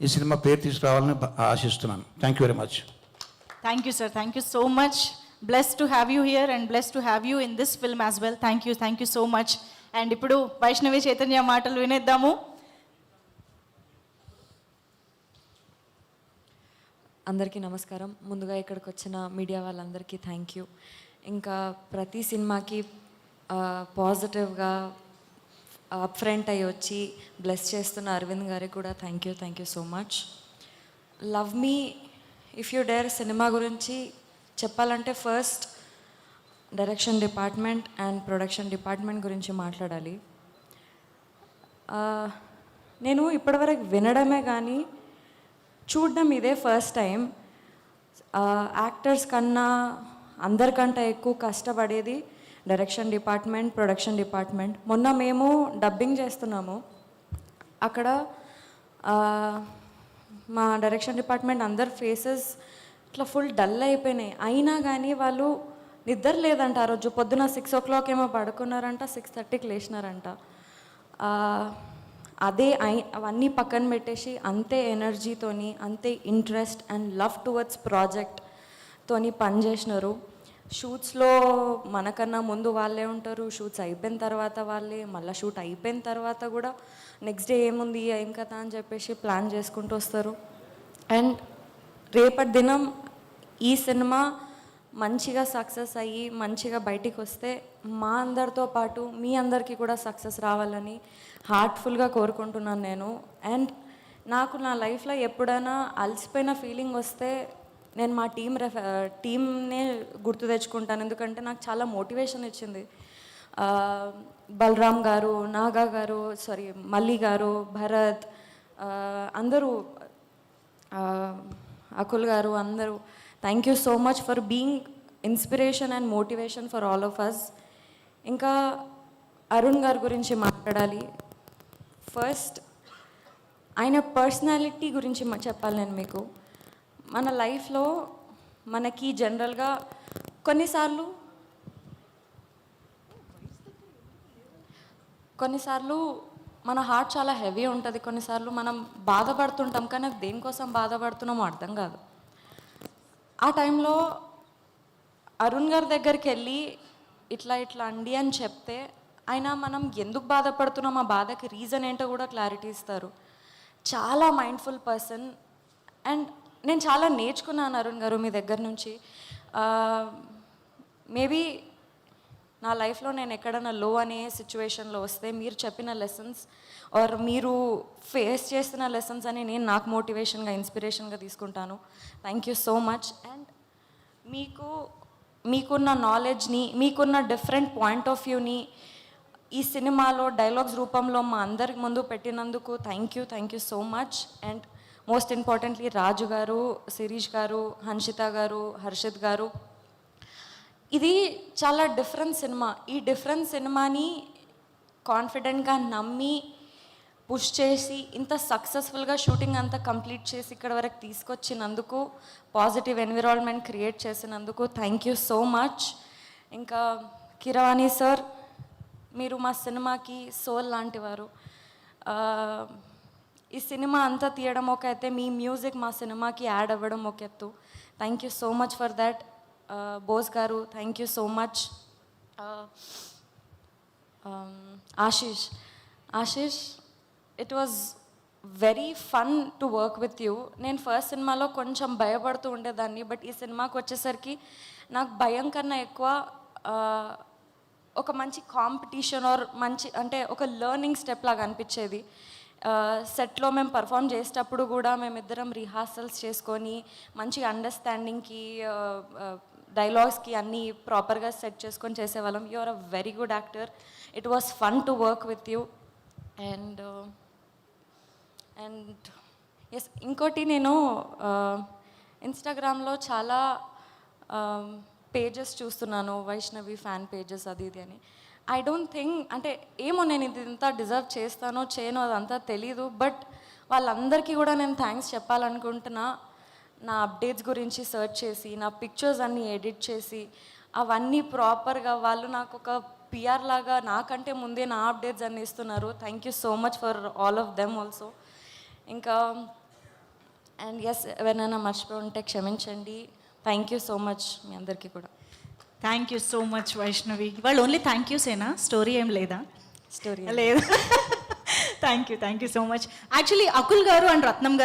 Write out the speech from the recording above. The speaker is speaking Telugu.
ఈ సినిమా పేరు తీసుకురావాలని ఆశిస్తున్నాను. Thank you very much. Thank you, sir. Thank you so much. Blessed to have you here and blessed to have you in this film as well. Thank you so much. And ఇప్పుడు వైష్ణవి చైతన్య మాటలు వినేద్దాము. అందరికీ నమస్కారం. ముందుగా ఇక్కడికి వచ్చిన మీడియా వాళ్ళందరికీ థ్యాంక్ యూ. ఇంకా ప్రతి సినిమాకి పాజిటివ్గా అప్ ఫ్రంట్ అయ్యి వచ్చి బ్లెస్ చేస్తున్న అరవింద్ గారికి కూడా thank you so much. Love me if you dare cinema గురించి చెప్పాలంటే first direction department and production department గురించి మాట్లాడాలి. నేను ఇప్పటివరకు వినడమే కానీ చూడడం ఇదే ఫస్ట్ టైం. యాక్టర్స్ కన్నా అందరికంటే ఎక్కువ కష్టపడేది డైరెక్షన్ డిపార్ట్మెంట్, ప్రొడక్షన్ డిపార్ట్మెంట్. మొన్న మేము డబ్బింగ్ చేస్తున్నాము. అక్కడ మా డైరెక్షన్ డిపార్ట్మెంట్ అందరు ఫేసెస్ ఇట్లా ఫుల్ డల్ అయిపోయినాయి. అయినా కానీ వాళ్ళు నిద్ర లేదంట. ఆ రోజు పొద్దున 6 o'clock ఏమో పడుకున్నారంట, 6:30కి లేచినారంట. అవన్నీ పక్కన పెట్టేసి అంతే ఎనర్జీతోని, అంతే ఇంట్రెస్ట్ అండ్ లవ్ టువర్డ్స్ ప్రాజెక్ట్తోని పనిచేసినారు. షూట్స్లో మనకన్నా ముందు వాళ్ళే ఉంటారు, షూట్స్ అయిపోయిన తర్వాత వాళ్ళే, మళ్ళీ షూట్ అయిపోయిన తర్వాత కూడా నెక్స్ట్ డే ఏముంది ఏం కదా అని చెప్పేసి ప్లాన్ చేసుకుంటూ వస్తారు. అండ్ రేపటి దినం ఈ సినిమా మంచిగా సక్సెస్ అయ్యి మంచిగా బయటికి వస్తే మా అందరితో పాటు మీ అందరికీ కూడా సక్సెస్ రావాలని హార్ట్ఫుల్గా కోరుకుంటున్నాను నేను. అండ్ నాకు నా లైఫ్లో ఎప్పుడైనా అలసిపోయిన ఫీలింగ్ వస్తే నేను మా టీమ్నే గుర్తు తెచ్చుకుంటాను. ఎందుకంటే నాకు చాలా మోటివేషన్ ఇచ్చింది. బలరామ్ గారు, నాగా గారు, మల్లి గారు, భరత్, అందరూ, అకుల్ గారు, అందరూ thank you so much for being inspiration and motivation for all of us. ఇంకా అరుణ్ గారి గురించి మాట్లాడాలి. ఫస్ట్ ఆయన పర్సనాలిటీ గురించి చెప్పాలి నేను మీకు. మన లైఫ్లో మనకి జనరల్గా కొన్నిసార్లు మన హార్ట్ చాలా హెవీ ఉంటుంది. కొన్నిసార్లు మనం బాధపడుతుంటాం, కానీ దేనికోసం బాధపడుతున్నామో అర్థం కాదు. ఆ టైంలో అరుణ్ గారి దగ్గరికి వెళ్ళి ఇట్లా అండి అని చెప్తే ఆయన మనం ఎందుకు బాధపడుతున్నాం, ఆ బాధకి రీజన్ ఏంటో కూడా క్లారిటీ ఇస్తారు. చాలా మైండ్ఫుల్ పర్సన్. అండ్ నేను చాలా నేర్చుకున్నాను అరుణ్ గారు మీ దగ్గర నుంచి. మేబీ నా లైఫ్లో నేను ఎక్కడైనా లో అనే సిచ్యువేషన్లో వస్తే మీరు చెప్పిన లెసన్స్ ఆర్ మీరు ఫేస్ చేస్తున్న లెసన్స్ అని నేను నాకు మోటివేషన్గా, ఇన్స్పిరేషన్గా తీసుకుంటాను. Thank you so much. And మీకున్న నాలెడ్జ్ని, మీకున్న డిఫరెంట్ పాయింట్ ఆఫ్ వ్యూని ఈ సినిమాలో డైలాగ్స్ రూపంలో మా అందరికి ముందు పెట్టినందుకు thank you so much. And most importantly Raju గారు, శిరీష్ గారు, హన్షిత గారు, హర్షిత్ గారు. ఇది చాలా డిఫరెంట్ సినిమా. ఈ డిఫరెంట్ సినిమాని కాన్ఫిడెంట్గా నమ్మి పుష్ చేసి ఇంత సక్సెస్ఫుల్గా షూటింగ్ అంతా కంప్లీట్ చేసి ఇక్కడ వరకు తీసుకొచ్చినందుకు, పాజిటివ్ ఎన్విరాన్మెంట్ క్రియేట్ చేసినందుకు థ్యాంక్ యూ సో మచ్. ఇంకా కిరవాణి సార్, మీరు మా సినిమాకి సోల్ లాంటివారు. ఈ సినిమా అంతా తీయడం ఒక అయితే, మీ మ్యూజిక్ మా సినిమాకి యాడ్ అవ్వడం ఒక ఎత్తు. Thank you so much for that. Bose గారు, thank you so much. Ashish, it was very fun to work with you. నేను ఫస్ట్ సినిమాలో కొంచెం భయపడుతూ ఉండేదాన్ని, బట్ ఈ సినిమాకి వచ్చేసరికి నాకు భయం కన్నా ఎక్కువ ఒక మంచి కాంపిటీషన్ ఆర్ మంచి అంటే ఒక లెర్నింగ్ స్టెప్ లాగా అనిపించేది. సెట్లో మేము పర్ఫామ్ చేసేటప్పుడు కూడా మేమిద్దరం రిహార్సల్స్ చేసుకొని మంచి అండర్స్టాండింగ్కి, డైలాగ్స్కి అన్నీ ప్రాపర్గా సెట్ చేసుకొని చేసేవాళ్ళం. You are a very good actor. It was fun to work with you. And yes, ఇంకోటి, నేను ఇన్స్టాగ్రామ్లో చాలా పేజెస్ చూస్తున్నాను, వైష్ణవి ఫ్యాన్ పేజెస్ అది ఇది అని. ఐ డోంట్ థింక్, అంటే ఏమో నేను ఇది ఇంత డిజర్వ్ చేస్తానో చేయనో అదంతా తెలీదు, బట్ వాళ్ళందరికీ కూడా నేను థ్యాంక్స్ చెప్పాలనుకుంటున్నా. నా అప్డేట్స్ గురించి సెర్చ్ చేసి, నా పిక్చర్స్ అన్నీ ఎడిట్ చేసి, అవన్నీ ప్రాపర్గా వాళ్ళు నాకు ఒక పిఆర్ లాగా నాకంటే ముందే నా అప్డేట్స్ అన్నీ ఇస్తున్నారు. Thank you so much for all of them also. ఇంకా అండ్ ఎస్ ఎవరైనా మర్చిపోయి ఉంటే క్షమించండి. థ్యాంక్ యూ సో మచ్ మీ అందరికీ కూడా. Thank you so much Vaishnavi. వాళ్ళు ఓన్లీ థ్యాంక్ యూసేనా, స్టోరీ ఏం లేదా? స్టోరీ లేదు. Thank you so much. Actually Akul గారు అండ్ రత్నం గారు